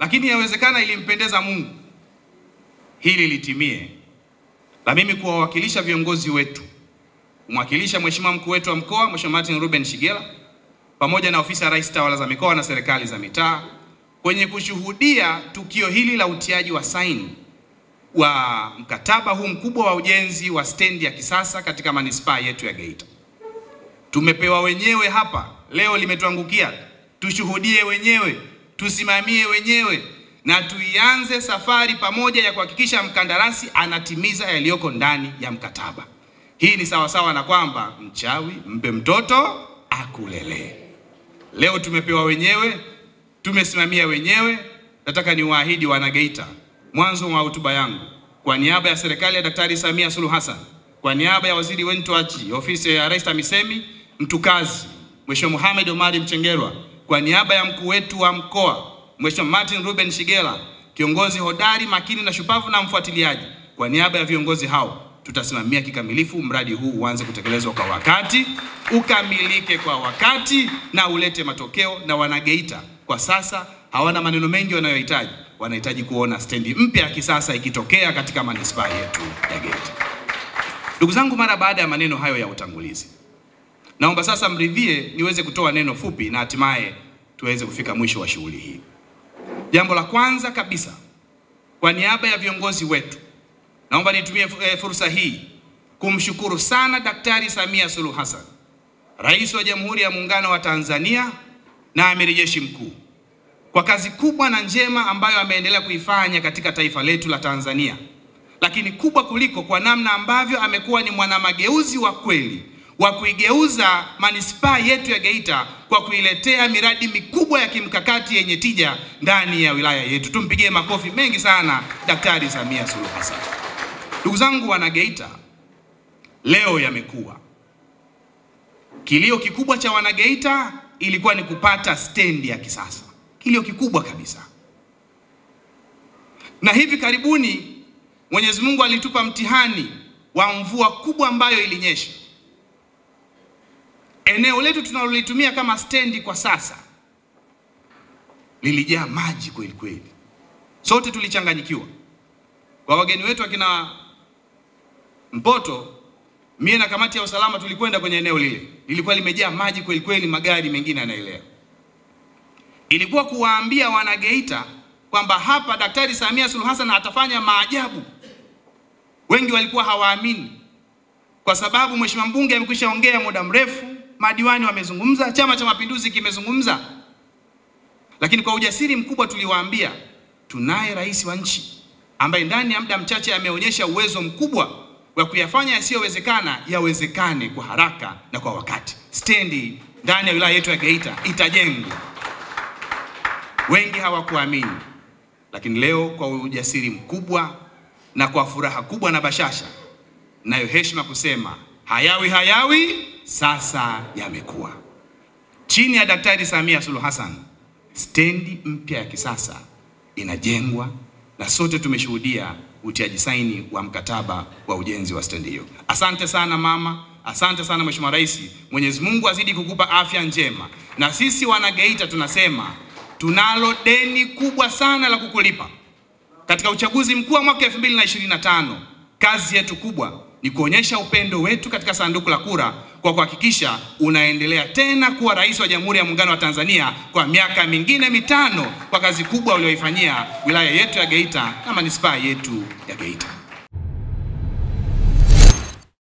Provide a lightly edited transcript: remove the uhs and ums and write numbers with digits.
lakini yawezekana ilimpendeza Mungu hili litimie, na mimi kuwawakilisha viongozi wetu, kumwakilisha Mheshimiwa mkuu wetu wa mkoa Mheshimiwa Martin Ruben Shigela pamoja na ofisi ya Rais Tawala za Mikoa na serikali za mitaa kwenye kushuhudia tukio hili la utiaji wa saini wa mkataba huu mkubwa wa ujenzi wa stendi ya kisasa katika manispaa yetu ya Geita. Tumepewa wenyewe hapa, leo limetuangukia, tushuhudie wenyewe, tusimamie wenyewe na tuianze safari pamoja ya kuhakikisha mkandarasi anatimiza yaliyoko ndani ya mkataba. Hii ni sawasawa na kwamba mchawi mpe mtoto akulele. Leo tumepewa wenyewe, tumesimamia wenyewe. Nataka niwaahidi wana Geita, mwanzo wa hotuba yangu, kwa niaba ya serikali ya Daktari Samia Suluhu Hassan, kwa niaba ya waziri wetu ofisi ya Rais TAMISEMI mtukazi Mheshimiwa Mohamed Omari Mchengerwa, kwa niaba ya mkuu wetu wa mkoa Mheshimiwa Martin Ruben Shigela, kiongozi hodari, makini na shupavu na mfuatiliaji, kwa niaba ya viongozi hao tutasimamia kikamilifu mradi huu uanze kutekelezwa kwa wakati, ukamilike kwa wakati na ulete matokeo. Na wana Geita kwa sasa hawana maneno mengi wanayohitaji, wanahitaji kuona stendi mpya ya kisasa ikitokea katika manispaa yetu ya Geita. Ndugu zangu, mara baada ya maneno hayo ya utangulizi, naomba sasa mridhie niweze kutoa neno fupi na hatimaye tuweze kufika mwisho wa shughuli hii. Jambo la kwanza kabisa, kwa niaba ya viongozi wetu, naomba nitumie fursa hii kumshukuru sana Daktari Samia Suluhu Hassan, Rais wa Jamhuri ya Muungano wa Tanzania na Amiri Jeshi Mkuu, kwa kazi kubwa na njema ambayo ameendelea kuifanya katika taifa letu la Tanzania, lakini kubwa kuliko kwa namna ambavyo amekuwa ni mwanamageuzi wa kweli wa kuigeuza manispaa yetu ya Geita kwa kuiletea miradi mikubwa ya kimkakati yenye tija ndani ya wilaya yetu. Tumpigie makofi mengi sana Daktari Samia Suluhu Hassan. Ndugu zangu wana Geita, leo yamekuwa kilio kikubwa cha wana Geita ilikuwa ni kupata stendi ya kisasa, kilio kikubwa kabisa. Na hivi karibuni Mwenyezi Mungu alitupa mtihani wa mvua kubwa ambayo ilinyesha. Eneo letu tunalolitumia kama stendi kwa sasa lilijaa maji kweli kweli. Sote tulichanganyikiwa. Kwa wageni wetu akina Mpoto, mimi na kamati ya usalama tulikwenda kwenye eneo lile. Lilikuwa limejaa maji kweli kweli, magari mengine yanaelea. Ilikuwa kuwaambia wana Geita kwamba hapa Daktari Samia Suluhu Hassan atafanya maajabu. Wengi walikuwa hawaamini, kwa sababu Mheshimiwa mbunge amekwisha ongea muda mrefu, madiwani wamezungumza, Chama cha Mapinduzi kimezungumza. Lakini kwa ujasiri mkubwa tuliwaambia, tunaye rais wa nchi ambaye ndani ya muda mchache ameonyesha uwezo mkubwa wa kuyafanya yasiyowezekana yawezekane kwa haraka na kwa wakati. Stendi ndani ya wilaya yetu ya Geita itajengwa. Wengi hawakuamini, lakini leo kwa ujasiri mkubwa na kwa furaha kubwa na bashasha, nayo heshima kusema hayawi sasa yamekuwa. Chini ya Daktari Samia Suluhu Hassan, stendi mpya ya kisasa inajengwa na sote tumeshuhudia utiaji saini wa mkataba wa ujenzi wa stendi hiyo. Asante sana mama, asante sana Mheshimiwa Rais. Mwenyezi Mungu azidi kukupa afya njema. Na sisi wana Geita tunasema tunalo deni kubwa sana la kukulipa. Katika uchaguzi mkuu wa mwaka 2025, kazi yetu kubwa ni kuonyesha upendo wetu katika sanduku la kura kwa kuhakikisha unaendelea tena kuwa rais wa Jamhuri ya Muungano wa Tanzania kwa miaka mingine 5 kwa kazi kubwa ulioifanyia wilaya yetu ya Geita na manispaa yetu ya Geita.